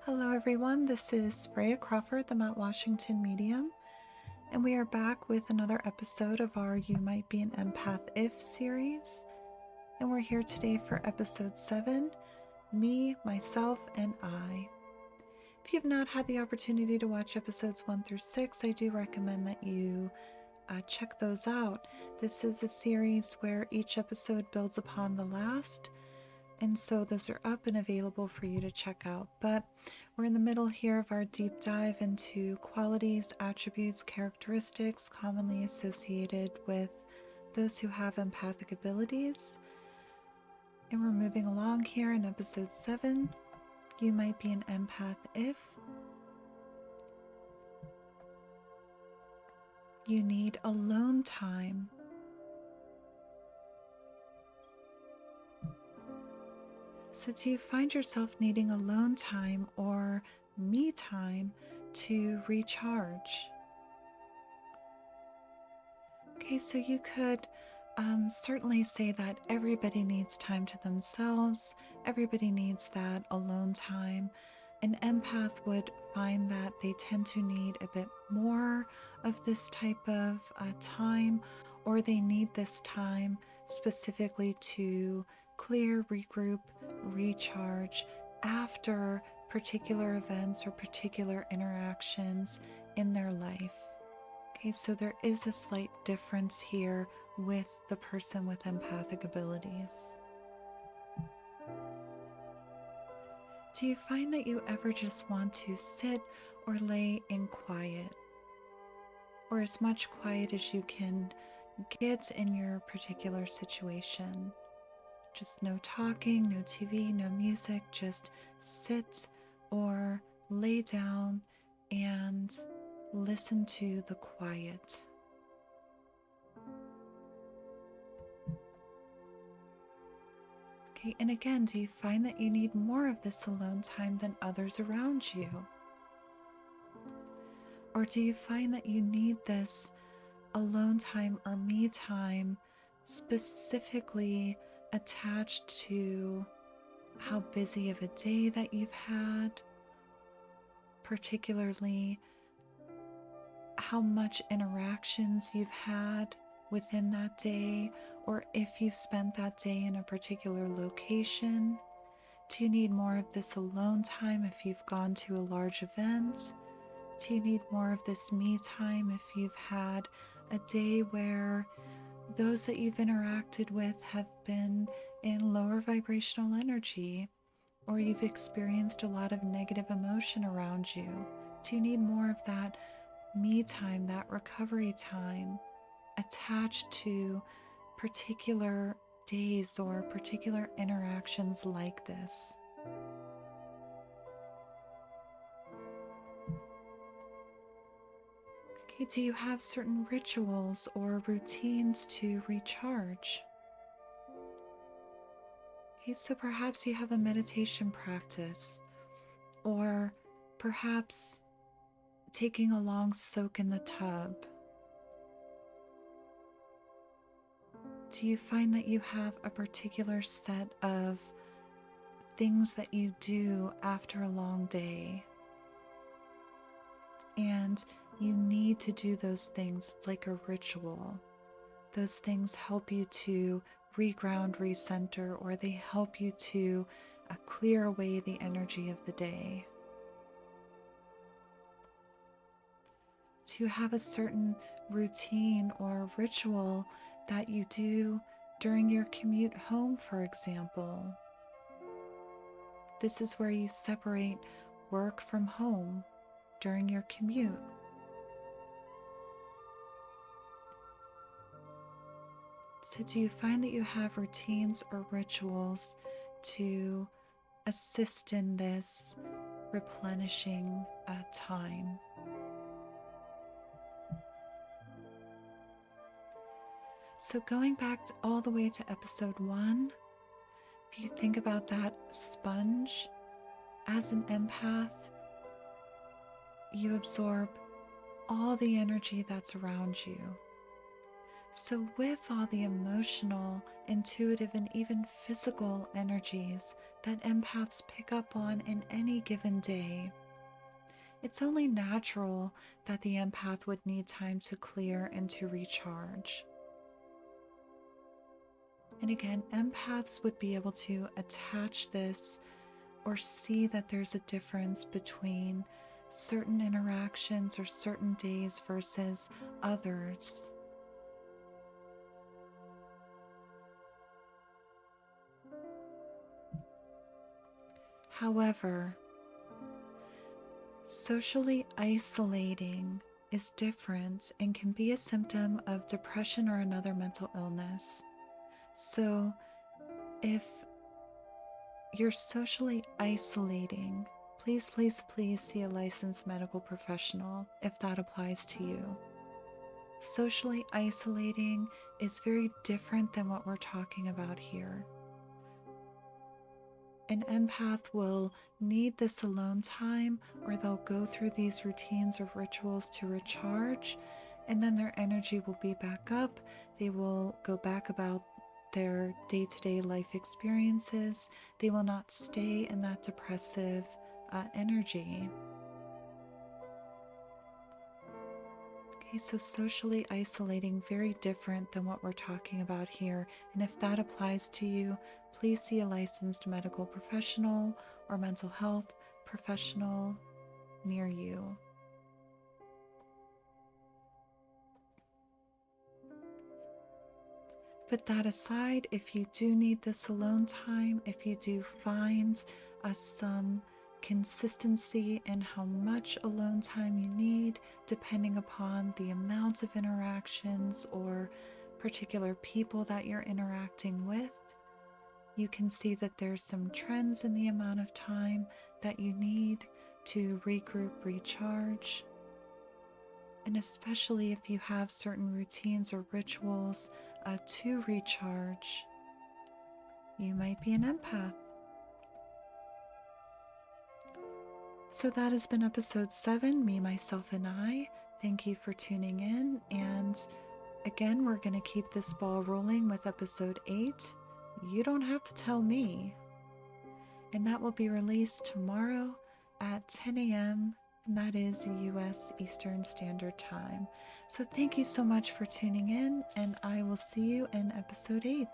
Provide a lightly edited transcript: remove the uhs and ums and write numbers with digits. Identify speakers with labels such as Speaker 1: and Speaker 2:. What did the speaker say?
Speaker 1: Hello everyone, this is Freya Crawford, the Mount Washington medium, and we are back with another episode of our You Might Be an Empath If series. And we're here today for episode 7, Me, Myself, and I. If you've not had the opportunity to watch episodes 1 through 6, I do recommend that you check those out. This is a series where each episode builds upon the last, and so those are up and available for you to check out. But we're in the middle here of our deep dive into qualities, attributes, characteristics commonly associated with those who have empathic abilities. And we're moving along here in episode 7. You might be an empath if you need alone time. So do you find yourself needing alone time or me time to recharge? Okay, so you could certainly say that everybody needs time to themselves. Everybody needs that alone time. An empath would find that they tend to need a bit more of this type of time, or they need this time specifically to clear, regroup, recharge after particular events or particular interactions in their life. Okay, so there is a slight difference here with the person with empathic abilities. Do you find that you ever just want to sit or lay in quiet, or as much quiet as you can get in your particular situation? Just no talking, no TV, no music, just sit or lay down and listen to the quiet. Okay, and again, do you find that you need more of this alone time than others around you? Or do you find that you need this alone time or me time specifically attached to how busy of a day that you've had, particularly how much interactions you've had within that day, or if you've spent that day in a particular location? Do you need more of this alone time if you've gone to a large event? Do you need more of this me time if you've had a day where those that you've interacted with have been in lower vibrational energy, or you've experienced a lot of negative emotion around you? Do you need more of that me time, that recovery time, attached to particular days or particular interactions like this? Okay, do you have certain rituals or routines to recharge? Okay, so perhaps you have a meditation practice, or perhaps taking a long soak in the tub. Do you find that you have a particular set of things that you do after a long day, and you need to do those things? It's like a ritual. Those things help you to reground, recenter, or they help you to clear away the energy of the day. Do you have a certain routine or ritual that you do during your commute home, for example? This is where you separate work from home during your commute. So do you find that you have routines or rituals to assist in this replenishing time? So going back all the way to episode 1, if you think about that sponge, as an empath, you absorb all the energy that's around you. So, with all the emotional, intuitive, and even physical energies that empaths pick up on in any given day, it's only natural that the empath would need time to clear and to recharge. And again, empaths would be able to attach this or see that there's a difference between certain interactions or certain days versus others. However, socially isolating is different and can be a symptom of depression or another mental illness. So, if you're socially isolating, please, please, please see a licensed medical professional if that applies to you. Socially isolating is very different than what we're talking about here. An empath will need this alone time, or they'll go through these routines or rituals to recharge, and then their energy will be back up. They will go back about their day-to-day life experiences. They will not stay in that depressive energy. Okay, so socially isolating, very different than what we're talking about here. And if that applies to you, please see a licensed medical professional or mental health professional near you. But that aside, if you do need this alone time, if you do find some consistency in how much alone time you need, depending upon the amount of interactions or particular people that you're interacting with, you can see that there's some trends in the amount of time that you need to regroup, recharge. And especially if you have certain routines or rituals to recharge, you might be an empath. So that has been episode 7, Me, Myself, and I. Thank you for tuning in. And again, we're going to keep this ball rolling with episode 8. You don't have to tell me. And that will be released tomorrow at 10 a.m. and that is U.S. Eastern Standard Time. So thank you so much for tuning in, and I will see you in episode 8.